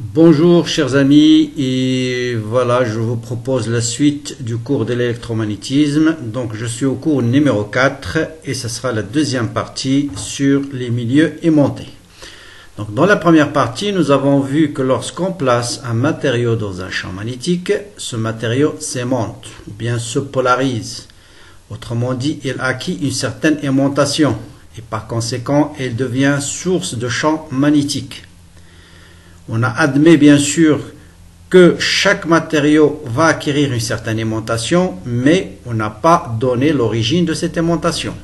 Bonjour chers amis, et voilà, je vous propose la suite du cours de l'électromagnétisme. Donc je suis au cours numéro 4 et ce sera la deuxième partie sur les milieux aimantés. Donc dans la première partie, nous avons vu que lorsqu'on place un matériau dans un champ magnétique, ce matériau s'aimante ou bien se polarise. Autrement dit, il acquit une certaine aimantation et par conséquent, il devient source de champ magnétique. On a admis bien sûr que chaque matériau va acquérir une certaine aimantation, mais on n'a pas donné l'origine de cette aimantation.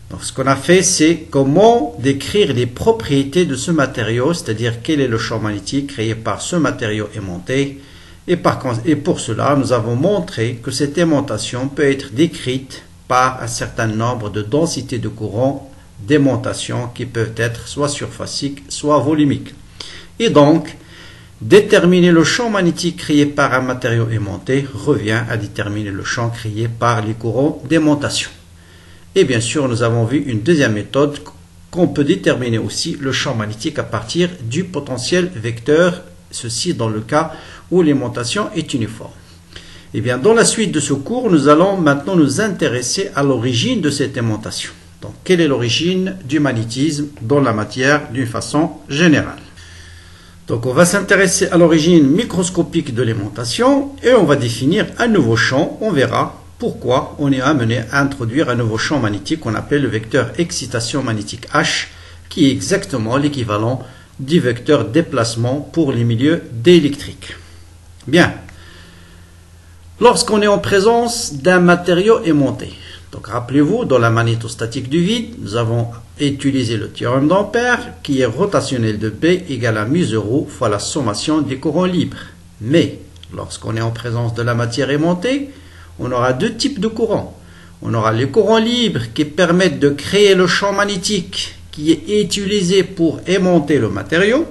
Donc ce qu'on a fait, c'est comment décrire les propriétés de ce matériau, c'est-à-dire quel est le champ magnétique créé par ce matériau aimanté. Et pour cela, nous avons montré que cette aimantation peut être décrite par un certain nombre de densités de courant d'aimantation qui peuvent être soit surfaciques, soit volumiques. Et donc, déterminer le champ magnétique créé par un matériau aimanté revient à déterminer le champ créé par les courants d'aimantation. Et bien sûr, nous avons vu une deuxième méthode qu'on peut déterminer aussi le champ magnétique à partir du potentiel vecteur, ceci dans le cas où l'aimantation est uniforme. Et bien, dans la suite de ce cours, nous allons maintenant nous intéresser à l'origine de cette aimantation. Donc, quelle est l'origine du magnétisme dans la matière d'une façon générale? Donc on va s'intéresser à l'origine microscopique de l'aimantation et on va définir un nouveau champ. On verra pourquoi on est amené à introduire un nouveau champ magnétique qu'on appelle le vecteur excitation magnétique H, qui est exactement l'équivalent du vecteur déplacement pour les milieux d'électrique. Bien. Lorsqu'on est en présence d'un matériau aimanté, donc rappelez-vous, dans la magnétostatique du vide, nous avons utilisé le théorème d'Ampère qui est rotationnel de B égale à μ0 fois la sommation des courants libres. Mais lorsqu'on est en présence de la matière aimantée, on aura deux types de courants. On aura les courants libres qui permettent de créer le champ magnétique qui est utilisé pour aimanter le matériau,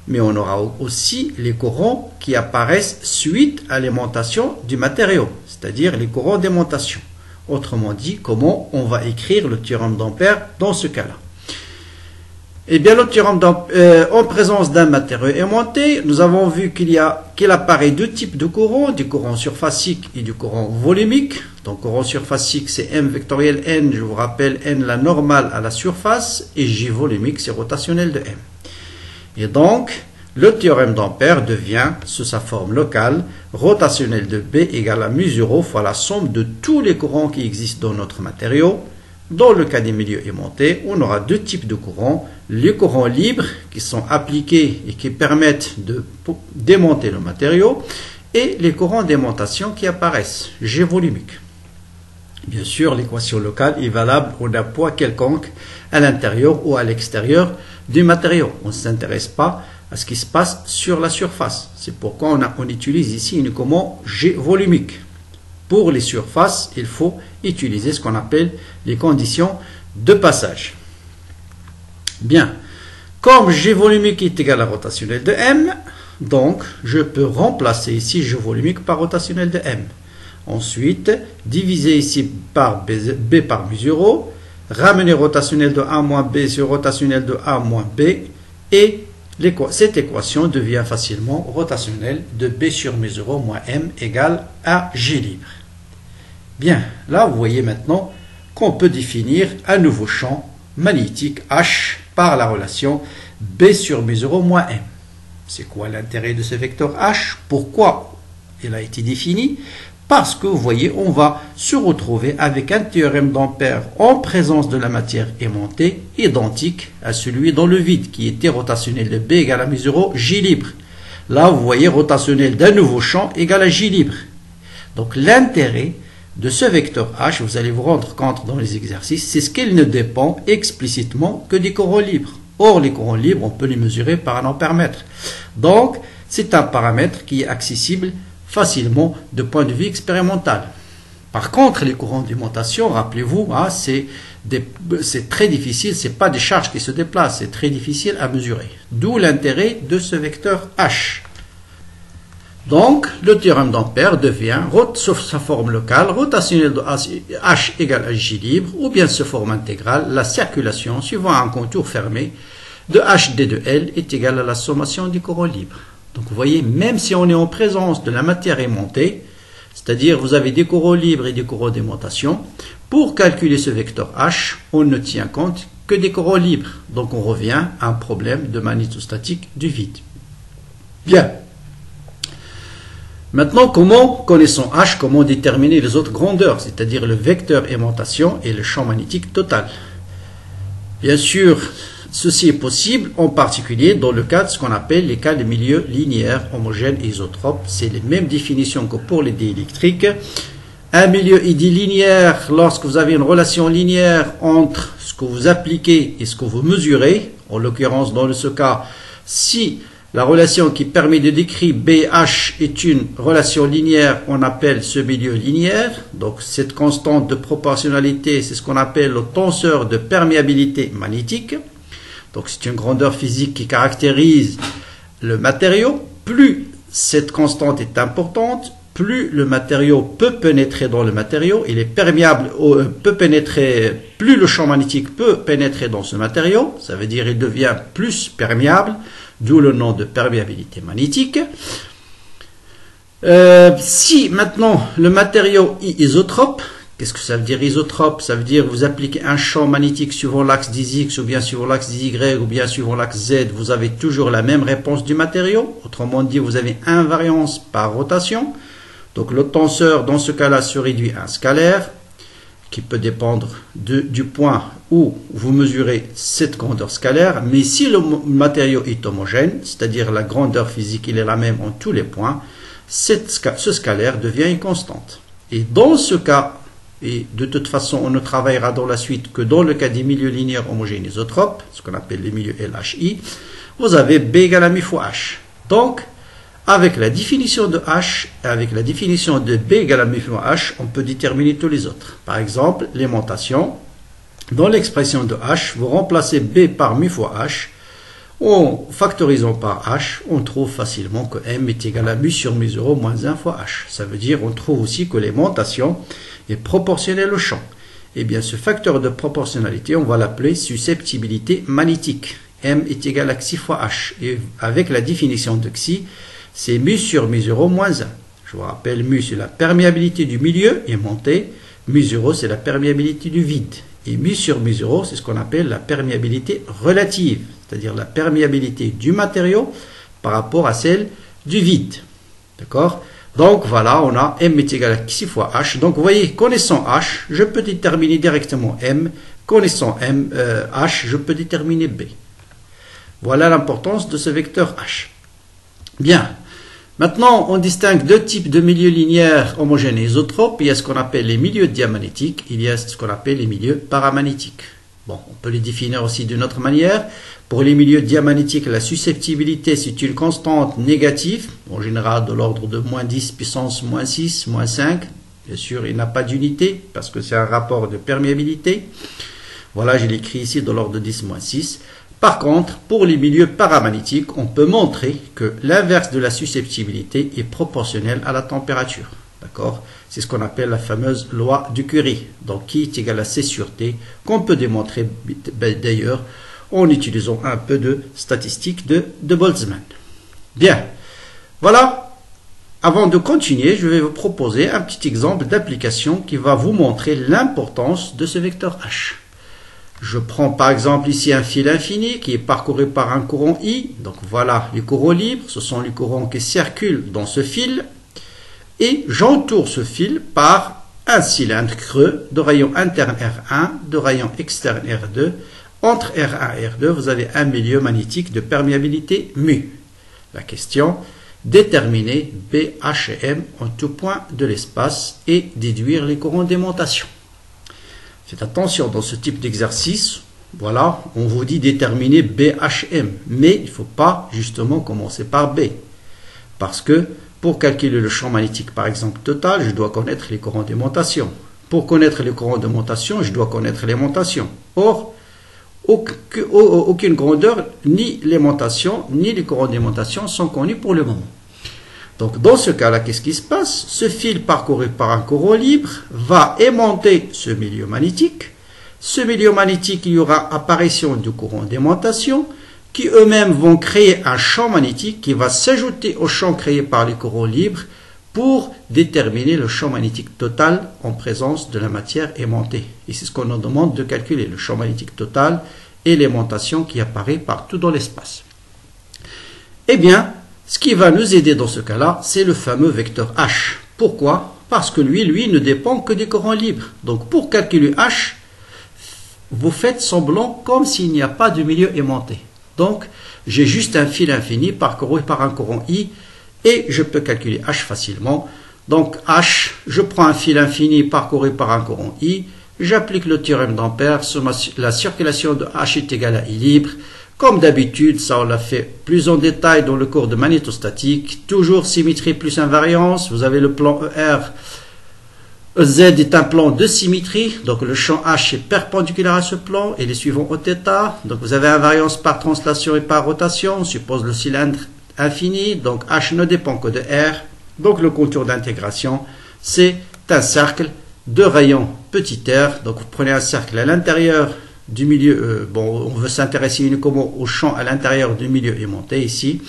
mais on aura aussi les courants qui apparaissent suite à l'aimantation du matériau, c'est-à-dire les courants d'aimantation. Autrement dit, comment on va écrire le théorème d'Ampère dans ce cas-là? Eh bien, le théorème d'Ampère, en présence d'un matériau aimanté, nous avons vu qu'il apparaît deux types de courants, du courant surfacique et du courant volumique. Donc, courant surfacique, c'est M vectoriel N, je vous rappelle, N la normale à la surface, et J volumique, c'est rotationnel de M. Et donc, le théorème d'Ampère devient, sous sa forme locale, rotationnel de B égale à μ0 fois la somme de tous les courants qui existent dans notre matériau. Dans le cas des milieux aimantés, on aura deux types de courants. Les courants libres qui sont appliqués et qui permettent d'aimanter le matériau et les courants d'aimantation qui apparaissent, G volumique. Bien sûr, l'équation locale est valable au d'un poids quelconque à l'intérieur ou à l'extérieur du matériau. On ne s'intéresse pas à ce qui se passe sur la surface. C'est pourquoi on utilise ici uniquement G volumique. Pour les surfaces, il faut utiliser ce qu'on appelle les conditions de passage. Bien, comme G volumique est égal à rotationnel de M, donc je peux remplacer ici G volumique par rotationnel de M. Ensuite, diviser ici par B par μ0, ramener rotationnel de A moins B sur rotationnel de A moins B, et cette équation devient facilement rotationnelle de B sur μ0 moins M égale à G libre. Bien, là vous voyez maintenant qu'on peut définir un nouveau champ magnétique H par la relation B sur μ0 moins M. C'est quoi l'intérêt de ce vecteur H? Pourquoi il a été défini? Parce que vous voyez, on va se retrouver avec un théorème d'Ampère en présence de la matière aimantée identique à celui dans le vide qui était rotationnel de B égale à μ0 J libre. Là, vous voyez rotationnel d'un nouveau champ égale à J libre. Donc l'intérêt de ce vecteur H, vous allez vous rendre compte dans les exercices, c'est ce qu'il ne dépend explicitement que des courants libres. Or, les courants libres, on peut les mesurer par un ampèremètre. Donc, c'est un paramètre qui est accessible facilement de point de vue expérimental. Par contre, les courants d'aimantation, rappelez-vous, hein, c'est très difficile, ce n'est pas des charges qui se déplacent, c'est très difficile à mesurer. D'où l'intérêt de ce vecteur H. Donc, le théorème d'Ampère devient, sauf sa forme locale, rotationnel de H égale à J libre, ou bien sous forme intégrale, la circulation suivant un contour fermé de HD de L est égal à la sommation du courant libre. Donc vous voyez, même si on est en présence de la matière aimantée, c'est-à-dire vous avez des courants libres et des courants d'aimantation, pour calculer ce vecteur H, on ne tient compte que des courants libres. Donc on revient à un problème de magnétostatique du vide. Bien. Maintenant, connaissant H, comment déterminer les autres grandeurs, c'est-à-dire le vecteur aimantation et le champ magnétique total? Bien sûr, ceci est possible, en particulier dans le cas de ce qu'on appelle les cas de milieux linéaires, homogènes et isotropes. C'est les mêmes définitions que pour les diélectriques. Un milieu est dit linéaire lorsque vous avez une relation linéaire entre ce que vous appliquez et ce que vous mesurez. En l'occurrence, dans ce cas, si la relation qui permet de décrire BH est une relation linéaire, on appelle ce milieu linéaire. Donc cette constante de proportionnalité, c'est ce qu'on appelle le tenseur de perméabilité magnétique. Donc c'est une grandeur physique qui caractérise le matériau. Plus cette constante est importante, plus le matériau peut pénétrer dans le matériau, il est perméable, peut pénétrer, plus le champ magnétique peut pénétrer dans ce matériau, ça veut dire il devient plus perméable, d'où le nom de perméabilité magnétique. Si maintenant le matériau est isotrope, qu'est-ce que ça veut dire isotrope? Ça veut dire vous appliquez un champ magnétique suivant l'axe des X ou bien suivant l'axe des Y ou bien suivant l'axe Z, vous avez toujours la même réponse du matériau. Autrement dit, vous avez invariance par rotation. Donc le tenseur, dans ce cas-là, se réduit à un scalaire qui peut dépendre du point où vous mesurez cette grandeur scalaire. Mais si le matériau est homogène, c'est-à-dire la grandeur physique il est la même en tous les points, ce scalaire devient une constante. Et dans ce cas, et de toute façon on ne travaillera dans la suite que dans le cas des milieux linéaires homogènes isotropes, ce qu'on appelle les milieux LHI, vous avez B égale à mi fois H. Donc, avec la définition de H et avec la définition de B égale à mi fois H, on peut déterminer tous les autres. Par exemple, l'aimantation. Dans l'expression de H, vous remplacez B par mi fois H. En factorisant par H, on trouve facilement que M est égal à mu sur mu 0 moins 1 fois H. Ça veut dire on trouve aussi que l'aimantation est proportionnelle au champ. Et bien ce facteur de proportionnalité, on va l'appeler susceptibilité magnétique. M est égal à Xi fois H. Et avec la définition de Xi, c'est mu sur mu 0 moins 1. Je vous rappelle, mu c'est la perméabilité du milieu aimanté, mu 0 c'est la perméabilité du vide. Et mu sur mu 0 c'est ce qu'on appelle la perméabilité relative, c'est-à-dire la perméabilité du matériau par rapport à celle du vide. D'accord? Donc voilà, on a M est égal à Xi fois H. Donc vous voyez, connaissant H, je peux déterminer directement M. Connaissant H, je peux déterminer B. Voilà l'importance de ce vecteur H. Bien. Maintenant, on distingue deux types de milieux linéaires homogènes et isotropes. Il y a ce qu'on appelle les milieux diamagnétiques, il y a ce qu'on appelle les milieux paramagnétiques. Bon, on peut les définir aussi d'une autre manière. Pour les milieux diamagnétiques, la susceptibilité, c'est une constante négative, en général de l'ordre de moins 10 puissance moins 6, moins 5. Bien sûr, il n'a pas d'unité, parce que c'est un rapport de perméabilité. Voilà, je l'écris ici de l'ordre de 10 moins 6. Par contre, pour les milieux paramagnétiques, on peut montrer que l'inverse de la susceptibilité est proportionnel à la température. D'accord? C'est ce qu'on appelle la fameuse loi de Curie. Donc, qui est égal à C sur T, qu'on peut démontrer d'ailleurs en utilisant un peu de statistiques de Boltzmann. Bien. Voilà. Avant de continuer, je vais vous proposer un petit exemple d'application qui va vous montrer l'importance de ce vecteur H. Je prends par exemple ici un fil infini qui est parcouru par un courant I. Donc voilà les courants libres, ce sont les courants qui circulent dans ce fil. Et j'entoure ce fil par un cylindre creux de rayon interne R1, de rayon externe R2. Entre R1 et R2, vous avez un milieu magnétique de perméabilité mu. La question, déterminer B, H et M en tout point de l'espace et déduire les courants d'aimantation. Faites attention dans ce type d'exercice. Voilà, on vous dit déterminer BHM, mais il ne faut pas justement commencer par B. Parce que pour calculer le champ magnétique, par exemple, total, je dois connaître les courants d'aimantation. Pour connaître les courants d'aimantation, je dois connaître l'aimantation. Or, aucune grandeur, ni l'aimantation, ni les courants d'aimantation sont connus pour le moment. Donc, dans ce cas-là, qu'est-ce qui se passe? Ce fil parcouru par un courant libre va aimanter ce milieu magnétique. Ce milieu magnétique, il y aura apparition du courant d'aimantation. qui eux-mêmes vont créer un champ magnétique qui va s'ajouter au champ créé par les courants libres pour déterminer le champ magnétique total en présence de la matière aimantée. Et c'est ce qu'on nous demande de calculer, le champ magnétique total et l'aimantation qui apparaît partout dans l'espace. Eh bien, ce qui va nous aider dans ce cas-là, c'est le fameux vecteur H. Pourquoi? Parce que lui ne dépend que des courants libres. Donc pour calculer H, vous faites semblant comme s'il n'y a pas de milieu aimanté. Donc j'ai juste un fil infini parcouru par un courant I et je peux calculer H facilement. Donc H, je prends un fil infini parcouru par un courant I, j'applique le théorème d'Ampère, la circulation de H est égale à I libre. Comme d'habitude, ça on l'a fait plus en détail dans le cours de magnétostatique. Toujours symétrie plus invariance. Vous avez le plan ER. EZ est un plan de symétrie. Donc le champ H est perpendiculaire à ce plan et les suivants au θ. Donc vous avez invariance par translation et par rotation. On suppose le cylindre infini. Donc H ne dépend que de R. Donc le contour d'intégration, c'est un cercle de rayon petit r. Donc vous prenez un cercle à l'intérieur du milieu, on veut s'intéresser uniquement au champ à l'intérieur du milieu aimanté ici.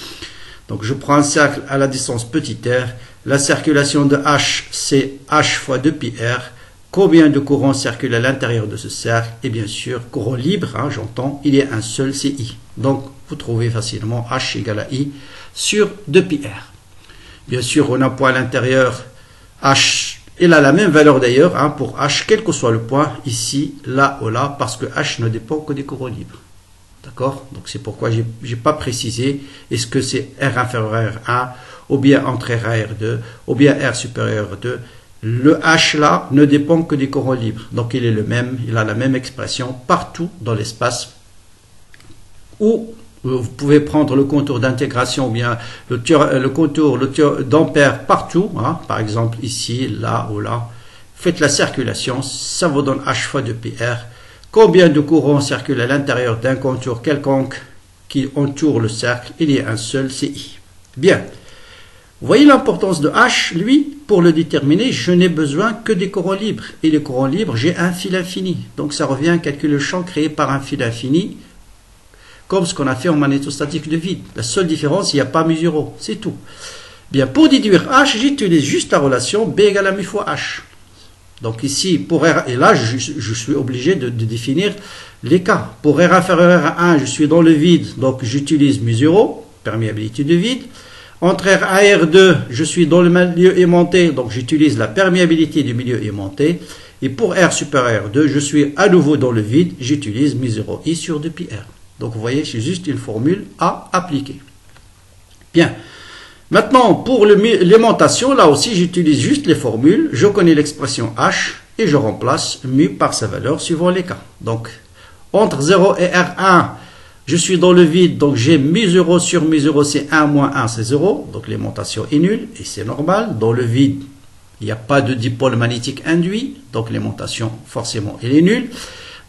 Donc je prends un cercle à la distance petit r. La circulation de H, c'est H fois 2πr. Combien de courants circulent à l'intérieur de ce cercle? Et bien sûr, courant libre, j'entends, il y a un seul, c'est I. Donc vous trouvez facilement H égale à I sur 2πr. Bien sûr, on a un point à l'intérieur, H. Il a la même valeur d'ailleurs pour H, quel que soit le point, ici, là ou là, parce que H ne dépend que des courants libres. D'accord? Donc c'est pourquoi je n'ai pas précisé, est-ce que c'est R inférieur à R1, ou bien entre R et R2, ou bien R supérieur à 2. Le H là ne dépend que des courants libres. Donc il est le même, il a la même expression partout dans l'espace où vous pouvez prendre le contour d'intégration ou bien le contour d'Ampère partout, par exemple ici, là ou là. Faites la circulation, ça vous donne H fois 2πr. Combien de courants circulent à l'intérieur d'un contour quelconque qui entoure le cercle? Il y a un seul, c'est I. Bien. Vous voyez l'importance de H, lui, pour le déterminer, je n'ai besoin que des courants libres. Et les courants libres, j'ai un fil infini. Donc ça revient à calculer le champ créé par un fil infini, comme ce qu'on a fait en magnétostatique de vide. La seule différence, il n'y a pas mu0, c'est tout. Bien, pour déduire H, j'utilise juste la relation B égale à mu fois H. Donc ici, pour R, et là, je suis obligé de définir les cas. Pour R inférieur à 1, je suis dans le vide, donc j'utilise mu0, perméabilité de vide. Entre R1 et R2, je suis dans le milieu aimanté, donc j'utilise la perméabilité du milieu aimanté. Et pour R supérieur à R2, je suis à nouveau dans le vide, j'utilise mu0i sur 2πr. Donc vous voyez, c'est juste une formule à appliquer. Bien. Maintenant, pour l'aimantation, là aussi, j'utilise juste les formules. Je connais l'expression H et je remplace mu par sa valeur suivant les cas. Donc, entre 0 et R1, je suis dans le vide, donc j'ai mu0 sur mu0, c'est 1 moins 1, c'est 0. Donc l'aimantation est nulle et c'est normal. Dans le vide, il n'y a pas de dipôle magnétique induit, donc l'aimantation, forcément, elle est nulle.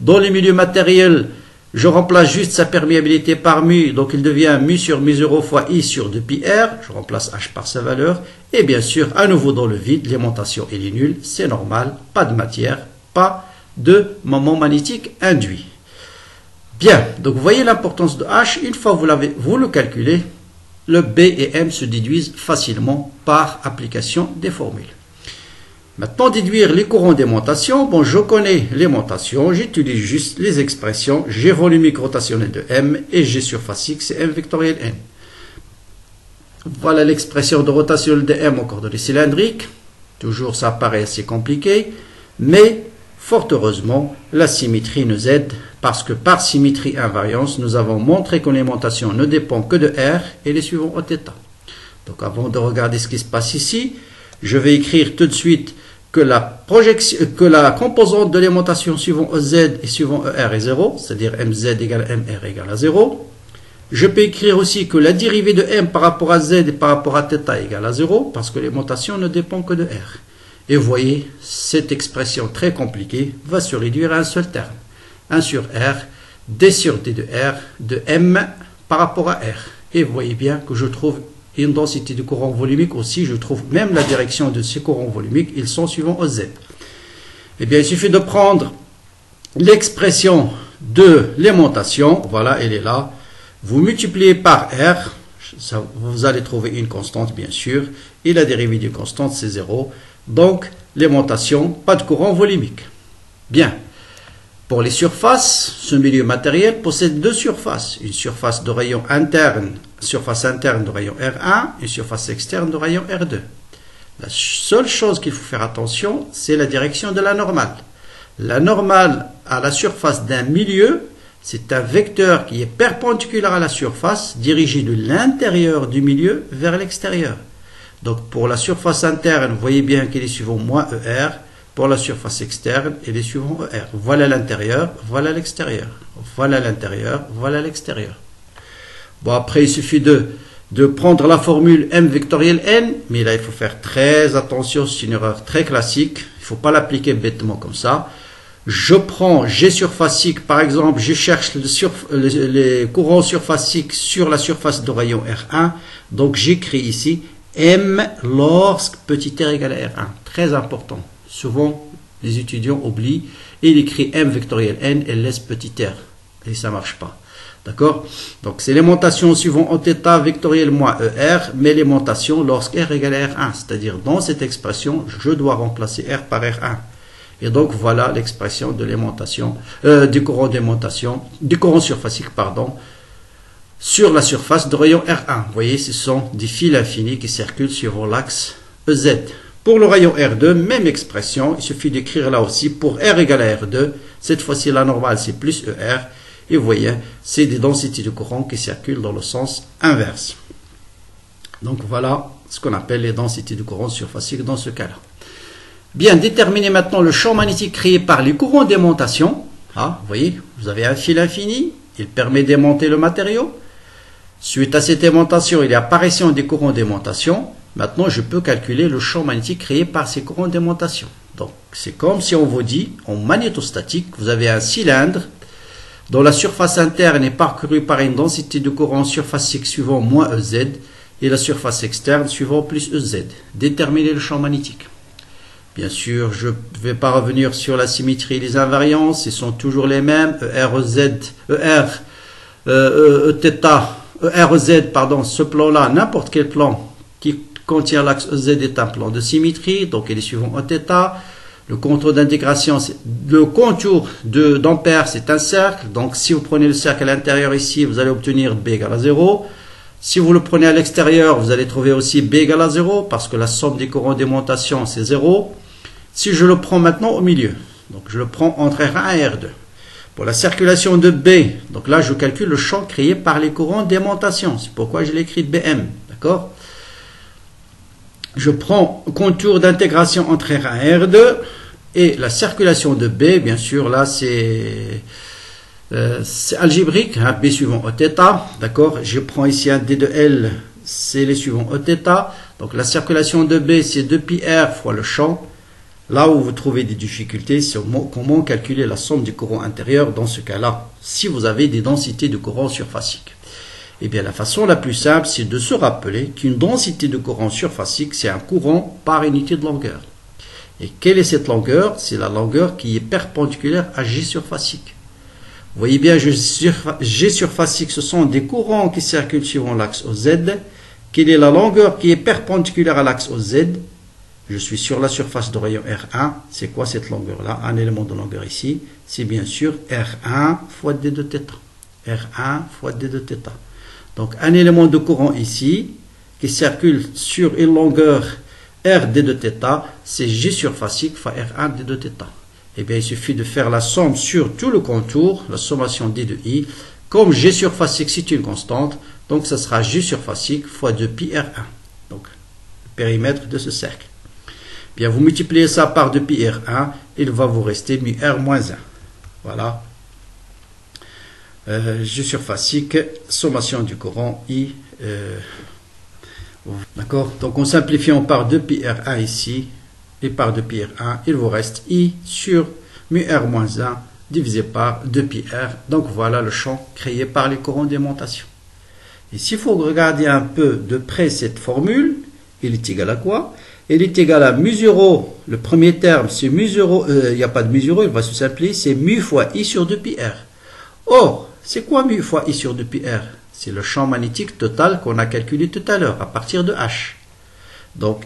Dans les milieux matériels, je remplace juste sa perméabilité par mu, donc il devient mu sur mu0 fois I sur 2πr. Je remplace H par sa valeur. Et bien sûr, à nouveau dans le vide, l'aimantation elle est nulle, c'est normal, pas de matière, pas de moment magnétique induit. Bien, donc vous voyez l'importance de H. Une fois vous le calculez, le B et M se déduisent facilement par application des formules. Maintenant, déduire les courants d'aimantation. Bon, je connais l'aimantation, j'utilise juste les expressions G volumique rotationnel de M et G surface X, c'est M vectoriel N. Voilà l'expression de rotationnel de M en coordonnées cylindriques. Toujours, ça paraît assez compliqué, mais fort heureusement, la symétrie nous aide parce que par symétrie invariance, nous avons montré que l'aimantation ne dépend que de R et les suivants au θ. Donc, avant de regarder ce qui se passe ici, je vais écrire tout de suite que la composante de l'aimantation suivant EZ et suivant ER est 0, c'est-à-dire MZ égale MR égale à 0. Je peux écrire aussi que la dérivée de M par rapport à Z et par rapport à θ égale à 0, parce que l'aimantation ne dépend que de R. Et vous voyez, cette expression très compliquée va se réduire à un seul terme. 1 sur R, D sur D de R, de M par rapport à R. Et vous voyez bien que je trouve une densité de courant volumique aussi, je trouve même la direction de ces courants volumiques, ils sont suivants OZ. Eh bien, il suffit de prendre l'expression de l'aimantation, voilà, elle est là, Vous multipliez par R, ça, vous allez trouver une constante bien sûr, et la dérivée d'une constante c'est 0. Donc l'aimantation, pas de courant volumique. Bien. Pour les surfaces, ce milieu matériel possède deux surfaces. Une surface de rayon interne, surface interne de rayon R1 et une surface externe de rayon R2. La seule chose qu'il faut faire attention, c'est la direction de la normale. La normale à la surface d'un milieu, c'est un vecteur qui est perpendiculaire à la surface, dirigé de l'intérieur du milieu vers l'extérieur. Donc pour la surface interne, vous voyez bien qu'elle est suivant moins ER. Pour la surface externe, elle est suivant ER. Voilà l'intérieur, voilà l'extérieur. Voilà l'intérieur, voilà l'extérieur. Bon, après, il suffit de prendre la formule M vectoriel N, mais là, il faut faire très attention, c'est une erreur très classique. Il ne faut pas l'appliquer bêtement comme ça. Je prends G surfacique, par exemple, je cherche les courants surfaciques sur la surface de rayon R1. Donc, j'écris ici M lorsque petit r égale à R1. Très important. Souvent, les étudiants oublient et il écrit M vectoriel N et laisse petit r. Et ça ne marche pas. D'accord? Donc, c'est l'aimantation suivant θ vectoriel moins ER, mais l'aimantation lorsque R égale à R1. C'est-à-dire, dans cette expression, je dois remplacer R par R1. Et donc, voilà l'expression de l'aimantation, du courant d'aimantation, du courant surfacique, pardon, sur la surface de rayon R1. Vous voyez, ce sont des fils infinis qui circulent sur l'axe EZ. Pour le rayon R2, même expression, il suffit d'écrire là aussi pour R égale à R2. Cette fois-ci, la normale, c'est plus ER. Et vous voyez, c'est des densités de courant qui circulent dans le sens inverse. Donc voilà ce qu'on appelle les densités de courant surfacique dans ce cas-là. Bien, déterminez maintenant le champ magnétique créé par les courants d'aimantation. Ah, vous voyez, vous avez un fil infini, il permet d'aimanter le matériau. Suite à cette aimantation, il y a apparition des courants d'aimantation. Maintenant, je peux calculer le champ magnétique créé par ces courants d'aimantation. Donc, c'est comme si on vous dit, en magnétostatique, vous avez un cylindre dont la surface interne est parcourue par une densité de courant surfacique suivant moins EZ et la surface externe suivant plus EZ. Déterminez le champ magnétique. Bien sûr, je ne vais pas revenir sur la symétrie et les invariances, ils sont toujours les mêmes. ERZ, pardon, ce plan-là, n'importe quel plan qui contient l'axe EZ est un plan de symétrie, donc il est suivant θ. Le contour d'intégration, le contour d'ampère, c'est un cercle. Donc si vous prenez le cercle à l'intérieur ici, vous allez obtenir B égale à 0. Si vous le prenez à l'extérieur, vous allez trouver aussi B égale à 0, parce que la somme des courants d'aimantation, c'est 0. Si je le prends maintenant au milieu, donc je le prends entre R1 et R2. Pour la circulation de B, donc là je calcule le champ créé par les courants d'aimantation. C'est pourquoi je l'ai écrit BM. D'accord? Je prends contour d'intégration entre R1 et R2 et la circulation de B, bien sûr, là c'est algébrique, hein, B suivant Eθ, d'accord? Je prends ici un D de L, c'est les suivants Eθ, donc la circulation de B c'est 2πr fois le champ. Là où vous trouvez des difficultés, c'est comment calculer la somme du courant intérieur dans ce cas-là, si vous avez des densités de courant surfacique. Eh bien, la façon la plus simple, c'est de se rappeler qu'une densité de courant surfacique, c'est un courant par unité de longueur. Et quelle est cette longueur? C'est la longueur qui est perpendiculaire à G surfacique. Vous voyez bien, G surfacique, ce sont des courants qui circulent suivant l'axe OZ. Quelle est la longueur qui est perpendiculaire à l'axe OZ? Je suis sur la surface de rayon R1. C'est quoi cette longueur-là? Un élément de longueur ici. C'est bien sûr R1 fois D de θ. R1 fois D de θ. Donc, un élément de courant ici, qui circule sur une longueur R d de θ, c'est G surfacique fois R1 d de θ. Eh bien, il suffit de faire la somme sur tout le contour, la sommation d de i. Comme G surfacique, c'est une constante, donc ça sera G surfacique fois 2πr1. Donc, le périmètre de ce cercle. Bien, vous multipliez ça par 2πr1, il va vous rester μr moins 1. Voilà. G surfacique, sommation du courant I. D'accord? Donc en simplifiant par 2πr1 ici et par 2πr1, il vous reste I sur μr moins 1 divisé par 2πr. Donc voilà le champ créé par les courants d'aimantation. Et s'il faut regarder un peu de près cette formule, il est égal à quoi? Il est égal à μ0, le premier terme c'est μ0, il n'y a pas de μ0, il va se simplifier, c'est μ fois I sur 2πr. Or, c'est quoi μ fois I sur 2πr? C'est le champ magnétique total qu'on a calculé tout à l'heure, à partir de H. Donc,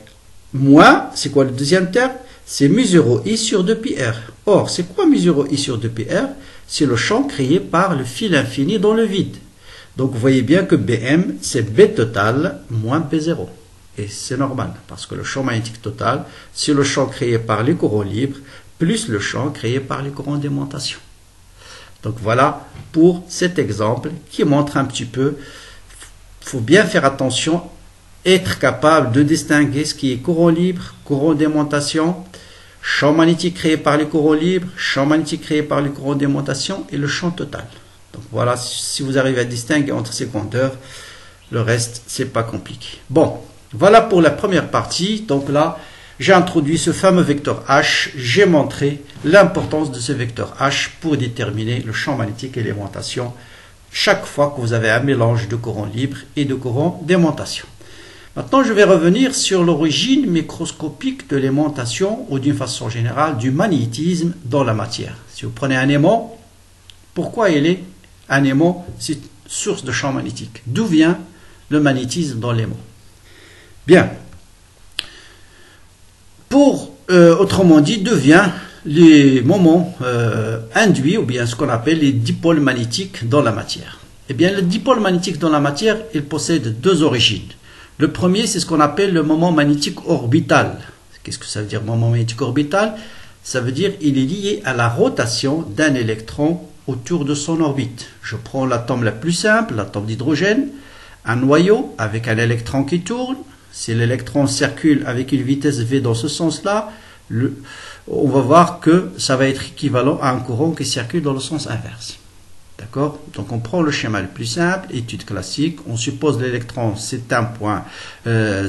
moins, c'est quoi le deuxième terme? C'est mu0 I sur 2πr. Or, c'est quoi mu0 I sur 2πr? C'est le champ créé par le fil infini dans le vide. Donc, vous voyez bien que Bm, c'est B total moins B0. Et c'est normal, parce que le champ magnétique total, c'est le champ créé par les courants libres, plus le champ créé par les courants d'aimantation. Donc, voilà pour cet exemple qui montre un petit peu, il faut bien faire attention, être capable de distinguer ce qui est courant libre, courant d'aimantation, champ magnétique créé par les courants libres, champ magnétique créé par les courants d'aimantation et le champ total. Donc voilà, si vous arrivez à distinguer entre ces compteurs, le reste, c'est pas compliqué. Bon, voilà pour la première partie. Donc là, j'ai introduit ce fameux vecteur H. J'ai montré l'importance de ce vecteur H pour déterminer le champ magnétique et l'aimantation chaque fois que vous avez un mélange de courant libre et de courant d'aimantation. Maintenant, je vais revenir sur l'origine microscopique de l'aimantation ou d'une façon générale du magnétisme dans la matière. Si vous prenez un aimant, pourquoi il est un aimant? C'est source de champ magnétique. D'où vient le magnétisme dans l'aimant? Bien. Autrement dit, d'où viennent les moments induits ou bien ce qu'on appelle les dipôles magnétiques dans la matière? Eh bien, le dipôle magnétique dans la matière, il possède deux origines. Le premier, c'est ce qu'on appelle le moment magnétique orbital. Qu'est-ce que ça veut dire, moment magnétique orbital? Ça veut dire qu'il est lié à la rotation d'un électron autour de son orbite. Je prends l'atome la plus simple, l'atome d'hydrogène, un noyau avec un électron qui tourne. Si l'électron circule avec une vitesse v dans ce sens-là, on va voir que ça va être équivalent à un courant qui circule dans le sens inverse. D'accord? Donc on prend le schéma le plus simple, étude classique, on suppose l'électron c'est un point,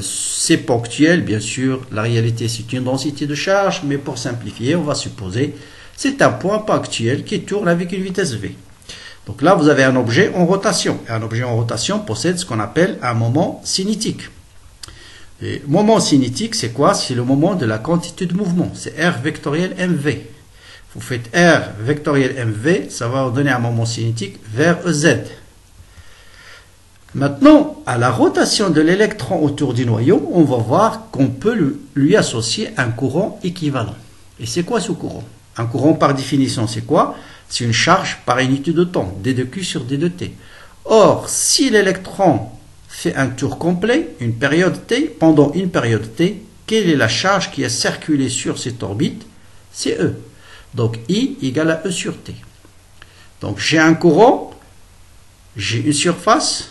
c'est ponctuel, bien sûr, la réalité c'est une densité de charge, mais pour simplifier, on va supposer c'est un point ponctuel qui tourne avec une vitesse v. Donc là, vous avez un objet en rotation, et un objet en rotation possède ce qu'on appelle un moment cinétique. Et moment cinétique, c'est quoi? C'est le moment de la quantité de mouvement, c'est R vectoriel mv. Vous faites R vectoriel mv, ça va vous donner un moment cinétique vers EZ. Maintenant, à la rotation de l'électron autour du noyau, on va voir qu'on peut lui associer un courant équivalent. Et c'est quoi ce courant? Un courant par définition, c'est quoi? C'est une charge par unité de temps, d de q sur d de t. Or, si l'électron fait un tour complet, une période t, pendant une période t, quelle est la charge qui a circulé sur cette orbite? C'est E. Donc I égale à E sur T. Donc j'ai un courant, j'ai une surface,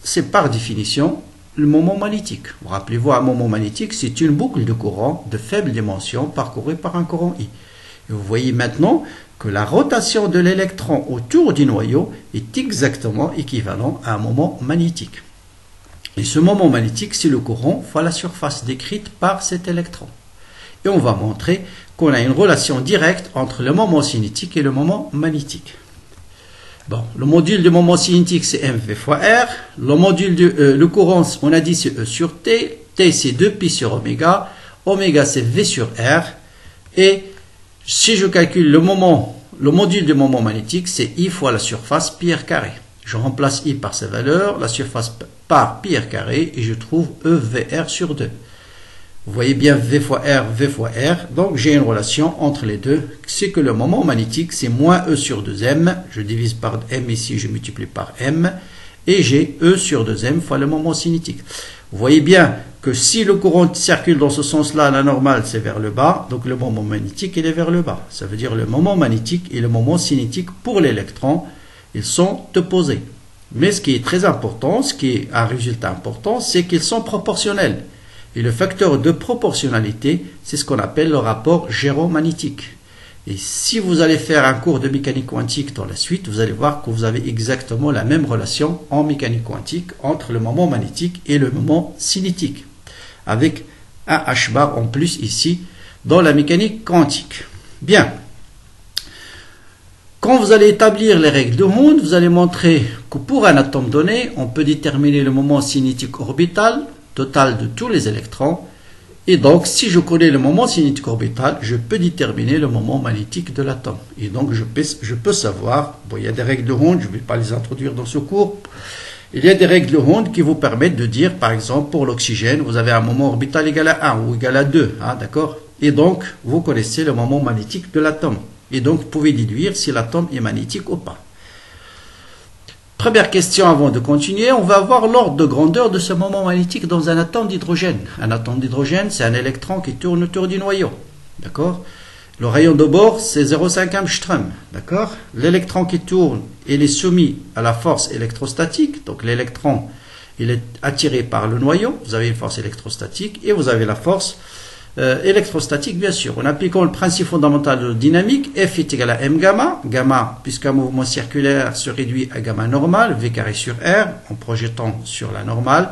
c'est par définition le moment magnétique. Vous rappelez-vous, un moment magnétique, c'est une boucle de courant de faible dimension parcourue par un courant I. Et vous voyez maintenant que la rotation de l'électron autour du noyau est exactement équivalent à un moment magnétique. Et ce moment magnétique, c'est le courant fois la surface décrite par cet électron. Et on va montrer qu'on a une relation directe entre le moment cinétique et le moment magnétique. Bon, le module du moment cinétique, c'est mv fois r. Le module le courant, on a dit, c'est E sur T. T, c'est 2pi sur oméga. Oméga, c'est V sur R. Et si je calcule le module du moment magnétique, c'est I fois la surface pi r carré. Je remplace I par sa valeur, la surface par pi r carré, et je trouve EVR sur 2. Vous voyez bien V fois R, donc j'ai une relation entre les deux, c'est que le moment magnétique c'est moins E sur 2M, je divise par M ici, je multiplie par M, et j'ai E sur 2M fois le moment cinétique. Vous voyez bien que si le courant circule dans ce sens-là, la normale c'est vers le bas, donc le moment magnétique il est vers le bas. Ça veut dire le moment magnétique et le moment cinétique pour l'électron, ils sont opposés. Mais ce qui est très important, ce qui est un résultat important, c'est qu'ils sont proportionnels. Et le facteur de proportionnalité, c'est ce qu'on appelle le rapport gyromagnétique. Et si vous allez faire un cours de mécanique quantique dans la suite, vous allez voir que vous avez exactement la même relation en mécanique quantique entre le moment magnétique et le moment cinétique. Avec un H bar en plus ici dans la mécanique quantique. Bien. Quand vous allez établir les règles de Hund, vous allez montrer que pour un atome donné, on peut déterminer le moment cinétique orbital total de tous les électrons. Et donc, si je connais le moment cinétique orbital, je peux déterminer le moment magnétique de l'atome. Et donc, je peux savoir, bon, il y a des règles de Hund, je ne vais pas les introduire dans ce cours, Il y a des règles de Hund qui vous permettent de dire, par exemple, pour l'oxygène, vous avez un moment orbital égal à 1 ou égal à 2, hein, d'accord? Et donc, vous connaissez le moment magnétique de l'atome. Et donc, vous pouvez déduire si l'atome est magnétique ou pas. Première question avant de continuer, on va voir l'ordre de grandeur de ce moment magnétique dans un atome d'hydrogène. Un atome d'hydrogène, c'est un électron qui tourne autour du noyau, d'accord? Le rayon de bord, c'est 0,5 angstrom, d'accord? L'électron qui tourne, il est soumis à la force électrostatique. Donc l'électron, il est attiré par le noyau. Vous avez une force électrostatique et vous avez la force électrostatique, bien sûr. En appliquant le principe fondamental de dynamique, F est égal à m gamma. Gamma, puisqu'un mouvement circulaire se réduit à gamma normal, V carré sur R, en projetant sur la normale.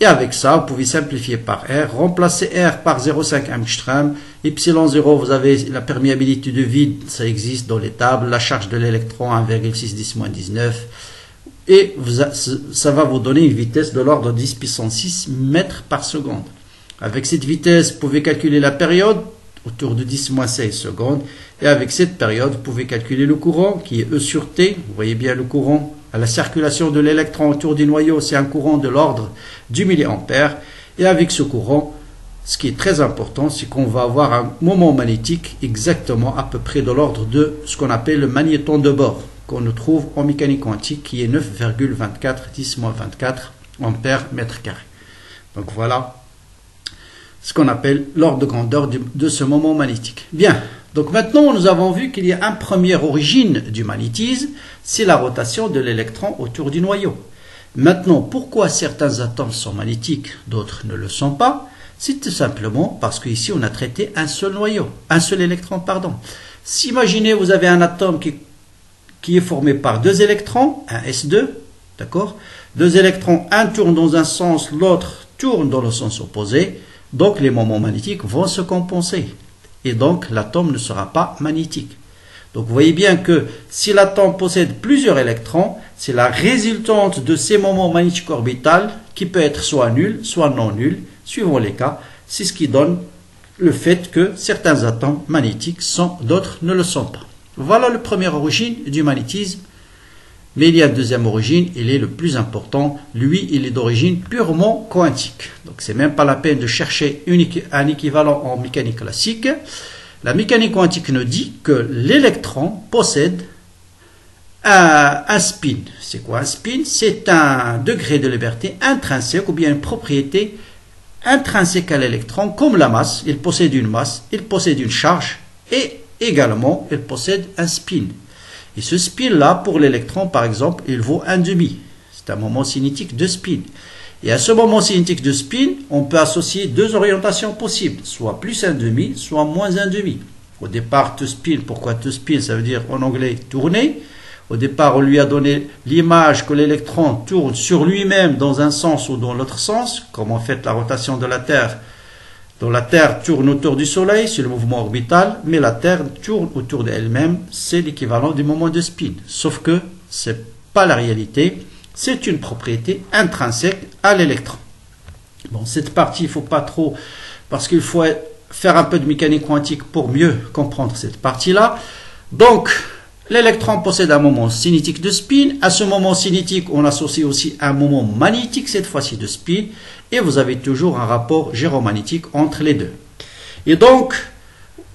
Et avec ça, vous pouvez simplifier par R, remplacer R par 0,5 angstrom. Epsilon 0, vous avez la perméabilité de vide, ça existe dans les tables. La charge de l'électron, 1,6 10-19. Et ça va vous donner une vitesse de l'ordre de 10 puissance 6 mètres par seconde. Avec cette vitesse, vous pouvez calculer la période, autour de 10-16 secondes. Et avec cette période, vous pouvez calculer le courant, qui est E sur T. Vous voyez bien le courant à la circulation de l'électron autour du noyau, c'est un courant de l'ordre du milliampère. Et avec ce courant, ce qui est très important, c'est qu'on va avoir un moment magnétique exactement à peu près de l'ordre de ce qu'on appelle le magnéton de bord, qu'on trouve en mécanique quantique, qui est 9,24 10-24 ampères mètre carré. Donc voilà ce qu'on appelle l'ordre de grandeur de ce moment magnétique. Bien, donc maintenant nous avons vu qu'il y a une première origine du magnétisme, c'est la rotation de l'électron autour du noyau. Maintenant, pourquoi certains atomes sont magnétiques, d'autres ne le sont pas? C'est tout simplement parce qu'ici on a traité un seul noyau, un seul électron, pardon. Si imaginez vous avez un atome qui est formé par deux électrons, un S2, d'accord? Deux électrons, un tourne dans un sens, l'autre tourne dans le sens opposé. Donc les moments magnétiques vont se compenser. Et donc l'atome ne sera pas magnétique. Donc vous voyez bien que si l'atome possède plusieurs électrons, c'est la résultante de ces moments magnétiques orbitales qui peut être soit nul, soit non nul, suivant les cas. C'est ce qui donne le fait que certains atomes magnétiques sont, d'autres ne le sont pas. Voilà la première origine du magnétisme. Mais il y a une deuxième origine, il est le plus important. Lui, il est d'origine purement quantique. Donc, c'est même pas la peine de chercher un équivalent en mécanique classique. La mécanique quantique nous dit que l'électron possède un spin. C'est quoi un spin? C'est un degré de liberté intrinsèque ou bien une propriété intrinsèque à l'électron, comme la masse. Il possède une masse, il possède une charge et également, il possède un spin. Et ce spin-là, pour l'électron, par exemple, il vaut 1,5. C'est un moment cinétique de spin. Et à ce moment cinétique de spin, on peut associer deux orientations possibles, soit plus 1,5, soit moins 1,5. Au départ, to spin, pourquoi to spin? Ça veut dire en anglais tourner. Au départ, on lui a donné l'image que l'électron tourne sur lui-même dans un sens ou dans l'autre sens, comme en fait la rotation de la Terre. Donc la Terre tourne autour du Soleil, c'est le mouvement orbital, mais la Terre tourne autour d'elle-même, c'est l'équivalent du moment de spin. Sauf que ce n'est pas la réalité, c'est une propriété intrinsèque à l'électron. Bon, cette partie, il ne faut pas trop, parce qu'il faut faire un peu de mécanique quantique pour mieux comprendre cette partie-là. Donc, l'électron possède un moment cinétique de spin. À ce moment cinétique, on associe aussi un moment magnétique, cette fois-ci de spin. Et vous avez toujours un rapport gyromagnétique entre les deux. Et donc,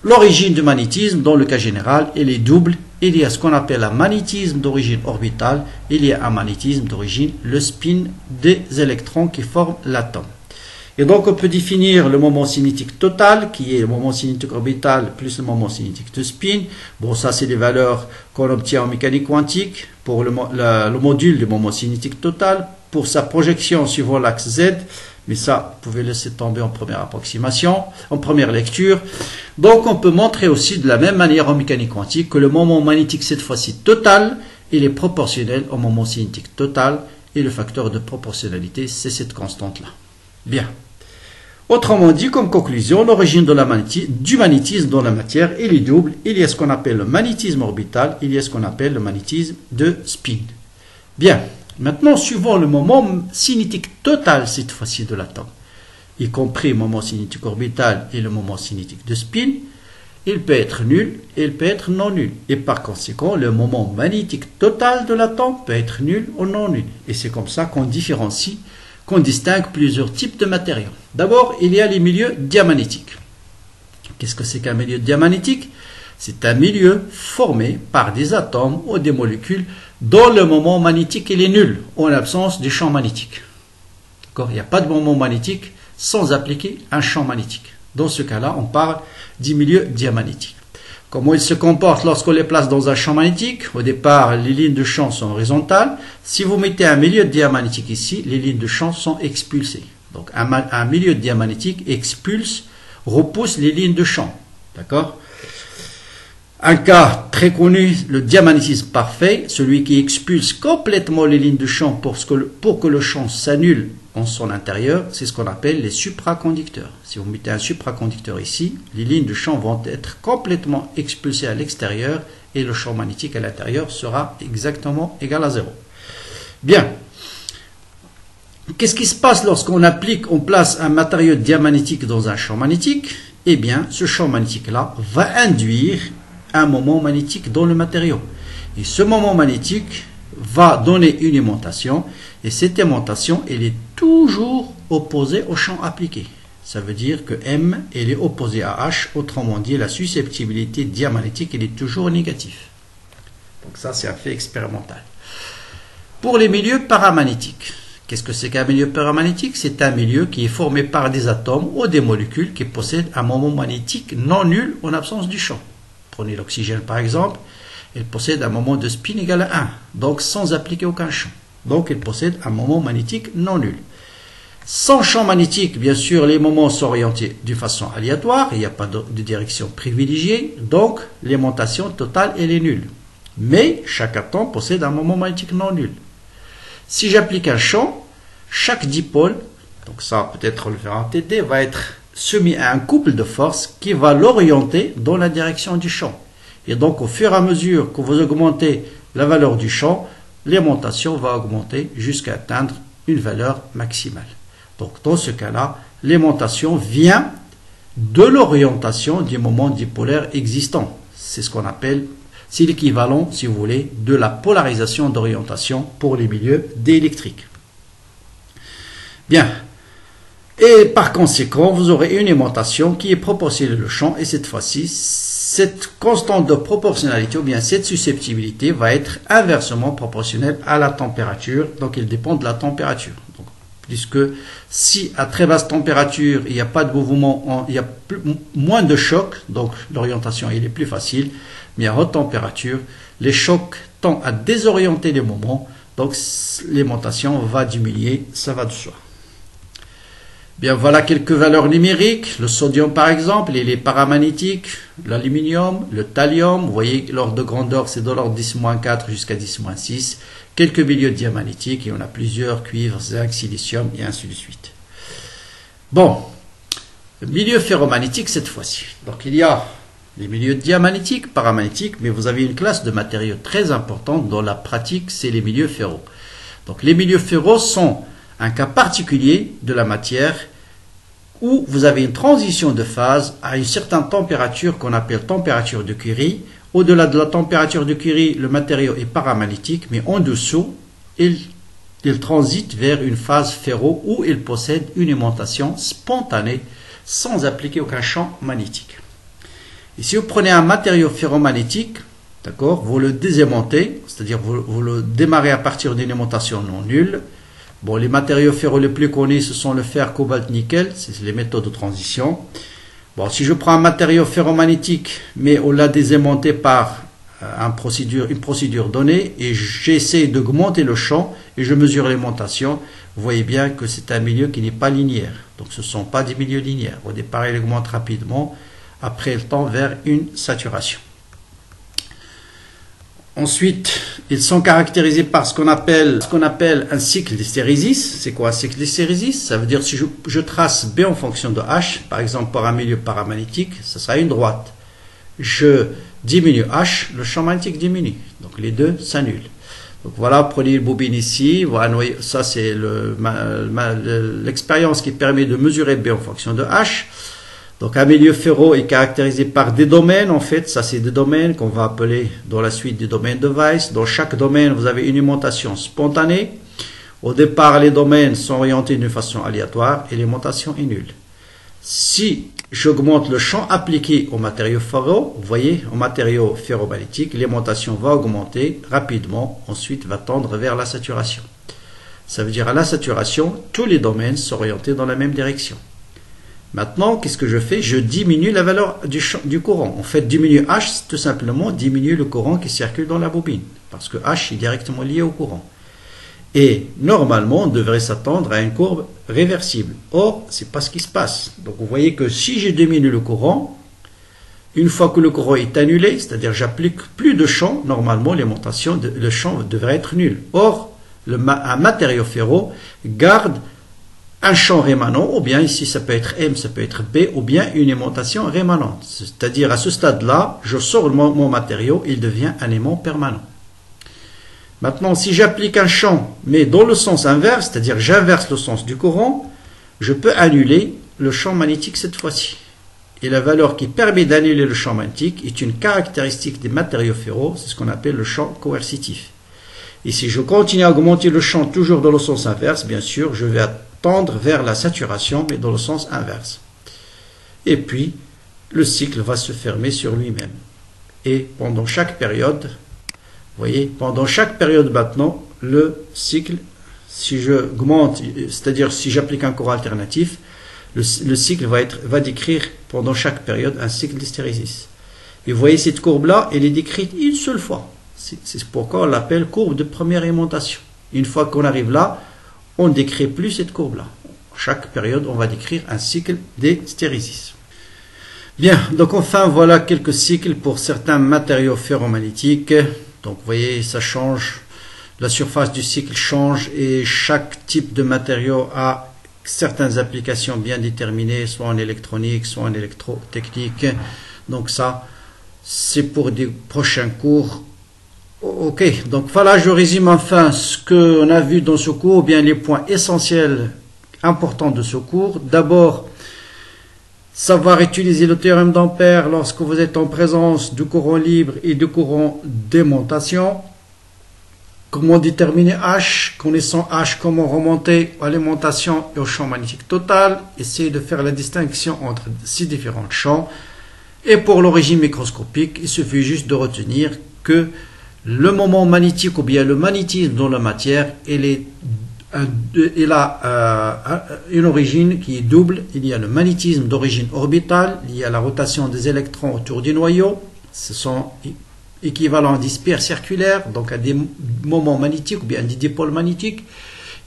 l'origine du magnétisme, dans le cas général, elle est double. Il y a ce qu'on appelle un magnétisme d'origine orbitale. Il y a un magnétisme d'origine, le spin des électrons qui forment l'atome. Et donc, on peut définir le moment cinétique total, qui est le moment cinétique orbital plus le moment cinétique de spin. Bon, ça, c'est des valeurs qu'on obtient en mécanique quantique pour le module du moment cinétique total, pour sa projection suivant l'axe Z. Mais ça, vous pouvez laisser tomber en première approximation, en première lecture. Donc, on peut montrer aussi de la même manière en mécanique quantique que le moment magnétique, cette fois-ci total, il est proportionnel au moment cinétique total. Et le facteur de proportionnalité, c'est cette constante-là. Bien. Autrement dit, comme conclusion, l'origine du magnétisme dans la matière, il est double. Il y a ce qu'on appelle le magnétisme orbital, il y a ce qu'on appelle le magnétisme de spin. Bien. Maintenant, suivant le moment cinétique total, cette fois-ci, de l'atome, y compris le moment cinétique orbital et le moment cinétique de spin, il peut être nul et il peut être non nul. Et par conséquent, le moment magnétique total de l'atome peut être nul ou non nul. Et c'est comme ça qu'on différencie, qu'on distingue plusieurs types de matériaux. D'abord, il y a les milieux diamagnétiques. Qu'est-ce que c'est qu'un milieu diamagnétique? C'est un milieu formé par des atomes ou des molécules dont le moment magnétique il est nul, en l'absence du champ magnétique. Il n'y a pas de moment magnétique sans appliquer un champ magnétique. Dans ce cas-là, on parle du milieu diamagnétique. Comment il se comporte lorsqu'on les place dans un champ magnétique? Au départ, les lignes de champ sont horizontales. Si vous mettez un milieu diamagnétique ici, les lignes de champ sont expulsées. Donc un milieu diamagnétique repousse les lignes de champ. D'accord? Un cas très connu, le diamagnétisme parfait, celui qui expulse complètement les lignes de champ pour que le champ s'annule en son intérieur, c'est ce qu'on appelle les supraconducteurs. Si vous mettez un supraconducteur ici, les lignes de champ vont être complètement expulsées à l'extérieur et le champ magnétique à l'intérieur sera exactement égal à 0. Bien. Qu'est-ce qui se passe lorsqu'on place un matériau diamagnétique dans un champ magnétique? Eh bien, ce champ magnétique-là va induire un moment magnétique dans le matériau. Et ce moment magnétique va donner une aimantation, et cette aimantation, elle est toujours opposée au champ appliqué. Ça veut dire que M, elle est opposée à H, autrement dit, la susceptibilité diamagnétique, elle est toujours négative. Donc ça, c'est un fait expérimental. Pour les milieux paramagnétiques, qu'est-ce que c'est qu'un milieu paramagnétique? C'est un milieu qui est formé par des atomes ou des molécules qui possèdent un moment magnétique non nul en absence du champ. Prenez l'oxygène par exemple, elle possède un moment de spin égal à 1, donc sans appliquer aucun champ. Donc elle possède un moment magnétique non nul. Sans champ magnétique, bien sûr, les moments sont orientés de façon aléatoire, il n'y a pas de direction privilégiée, donc l'aimantation totale elle est nulle. Mais chaque atome possède un moment magnétique non nul. Si j'applique un champ, chaque dipôle, donc ça peut-être on le verra en TD, va être soumis à un couple de force qui va l'orienter dans la direction du champ. Et donc au fur et à mesure que vous augmentez la valeur du champ, l'aimantation va augmenter jusqu'à atteindre une valeur maximale. Donc dans ce cas-là, l'aimantation vient de l'orientation du moment dipolaire existant. C'est ce qu'on appelle, c'est l'équivalent, si vous voulez, de la polarisation d'orientation pour les milieux d'électrique. Bien. Et par conséquent, vous aurez une aimantation qui est proportionnelle au champ, et cette fois-ci, cette constante de proportionnalité, ou bien cette susceptibilité, va être inversement proportionnelle à la température, donc elle dépend de la température. Donc, puisque si à très basse température, il n'y a pas de mouvement, il y a moins de chocs, donc l'orientation elle est plus facile, mais à haute température, les chocs tendent à désorienter les moments, donc l'aimantation va diminuer, ça va de soi. Bien, voilà quelques valeurs numériques. Le sodium, par exemple, il est paramagnétique. L'aluminium, le thallium, vous voyez, l'ordre de grandeur, c'est de l'ordre 10-4 jusqu'à 10-6. Quelques milieux diamagnétiques, et on a plusieurs, cuivre, zinc, silicium, et ainsi de suite. Bon, le milieu ferromagnétique, cette fois-ci. Donc, il y a les milieux diamagnétiques, paramagnétiques, mais vous avez une classe de matériaux très importante dans la pratique, c'est les milieux ferro. Donc, les milieux ferro sont un cas particulier de la matière où vous avez une transition de phase à une certaine température qu'on appelle température de Curie. Au-delà de la température de Curie, le matériau est paramagnétique, mais en dessous, il transite vers une phase ferro où il possède une aimantation spontanée sans appliquer aucun champ magnétique. Et si vous prenez un matériau ferromagnétique, d'accord, vous le désaimentez, c'est-à-dire vous le démarrez à partir d'une aimantation non nulle. Bon, les matériaux ferro les plus connus, ce sont le fer, cobalt, nickel, c'est les méthodes de transition. Bon, si je prends un matériau ferromagnétique, mais on l'a désaimanté par une procédure donnée, et j'essaie d'augmenter le champ, et je mesure l'aimantation, vous voyez bien que c'est un milieu qui n'est pas linéaire. Donc ce ne sont pas des milieux linéaires. Au départ, il augmente rapidement, après il tend vers une saturation. Ensuite, ils sont caractérisés par ce qu'on appelle un cycle d'hystérésis. C'est quoi un cycle d'hystérésis? Ça veut dire si je trace B en fonction de H, par exemple pour un milieu paramagnétique, ce sera une droite. Je diminue H, le champ magnétique diminue. Donc les deux s'annulent. Donc voilà, prenez une bobine ici. Voilà, ça c'est l'expérience qui permet de mesurer B en fonction de H. Donc un milieu ferro est caractérisé par des domaines, en fait, ça c'est des domaines qu'on va appeler dans la suite des domaines de Weiss. Dans chaque domaine, vous avez une aimantation spontanée. Au départ, les domaines sont orientés d'une façon aléatoire et l'aimantation est nulle. Si j'augmente le champ appliqué au matériau ferro, vous voyez, au matériau ferromagnétique, l'aimantation va augmenter rapidement, ensuite va tendre vers la saturation. Ça veut dire à la saturation, tous les domaines sont orientés dans la même direction. Maintenant, qu'est-ce que je fais? Je diminue la valeur du courant. En fait, diminuer H, c'est tout simplement diminuer le courant qui circule dans la bobine. Parce que H est directement lié au courant. Et normalement, on devrait s'attendre à une courbe réversible. Or, ce n'est pas ce qui se passe. Donc, vous voyez que si je diminue le courant, une fois que le courant est annulé, c'est-à-dire j'applique plus de champ, normalement, l'aimantation, le champ devrait être nul. Or, un matériau ferro garde un champ rémanent, ou bien ici ça peut être M, ça peut être B, ou bien une aimantation rémanente. C'est-à-dire à ce stade-là, je sors mon matériau, il devient un aimant permanent. Maintenant, si j'applique un champ, mais dans le sens inverse, c'est-à-dire j'inverse le sens du courant, je peux annuler le champ magnétique cette fois-ci. Et la valeur qui permet d'annuler le champ magnétique est une caractéristique des matériaux ferro, c'est ce qu'on appelle le champ coercitif. Et si je continue à augmenter le champ toujours dans le sens inverse, bien sûr, je vais tendre vers la saturation, mais dans le sens inverse. Et puis, le cycle va se fermer sur lui-même. Et pendant chaque période, vous voyez, pendant chaque période maintenant, le cycle, si je augmente, c'est-à-dire si j'applique un courant alternatif, le cycle va décrire pendant chaque période un cycle d'hystérésis. Et vous voyez cette courbe-là, elle est décrite une seule fois. C'est pourquoi on l'appelle courbe de première aimantation. Une fois qu'on arrive là, on ne décrit plus cette courbe-là. Chaque période, on va décrire un cycle d'hystérésis. Bien, donc enfin, voilà quelques cycles pour certains matériaux ferromagnétiques. Donc, vous voyez, ça change, la surface du cycle change et chaque type de matériau a certaines applications bien déterminées, soit en électronique, soit en électrotechnique. Donc ça, c'est pour des prochains cours. Ok, donc voilà, je résume enfin ce qu'on a vu dans ce cours, ou bien les points essentiels importants de ce cours. D'abord, savoir utiliser le théorème d'Ampère lorsque vous êtes en présence du courant libre et du courant d'aimantation. Comment déterminer H, connaissant H, comment remonter à l'aimantation et au champ magnétique total. Essayez de faire la distinction entre ces différents champs. Et pour l'origine microscopique, il suffit juste de retenir que le moment magnétique ou bien le magnétisme dans la matière, il a une origine qui est double. Il y a le magnétisme d'origine orbitale, il y a la rotation des électrons autour du noyau. Ce sont équivalents à des sphères circulaires, donc à des moments magnétiques ou bien des dipôles magnétiques.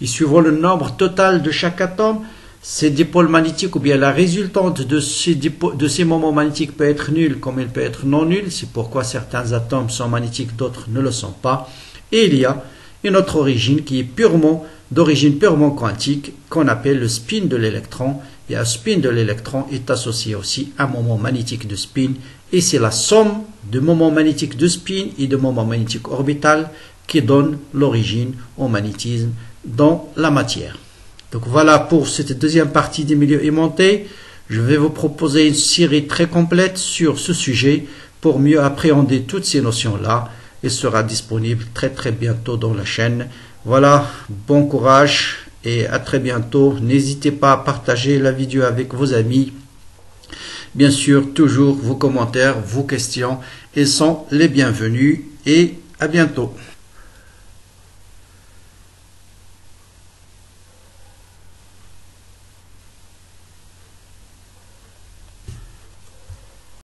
Et suivant le nombre total de chaque atome, ces dipôles magnétiques ou bien la résultante de ces moments magnétiques peut être nulle comme elle peut être non nulle. C'est pourquoi certains atomes sont magnétiques, d'autres ne le sont pas. Et il y a une autre origine qui est d'origine purement quantique qu'on appelle le spin de l'électron. Et un spin de l'électron est associé aussi à un moment magnétique de spin. Et c'est la somme de moments magnétiques de spin et de moments magnétiques orbital qui donne l'origine au magnétisme dans la matière. Donc voilà pour cette deuxième partie des milieux aimantés. Je vais vous proposer une série très complète sur ce sujet pour mieux appréhender toutes ces notions-là. Elle sera disponible très bientôt dans la chaîne. Voilà, bon courage et à très bientôt. N'hésitez pas à partager la vidéo avec vos amis. Bien sûr, toujours vos commentaires, vos questions, ils sont les bienvenus et à bientôt.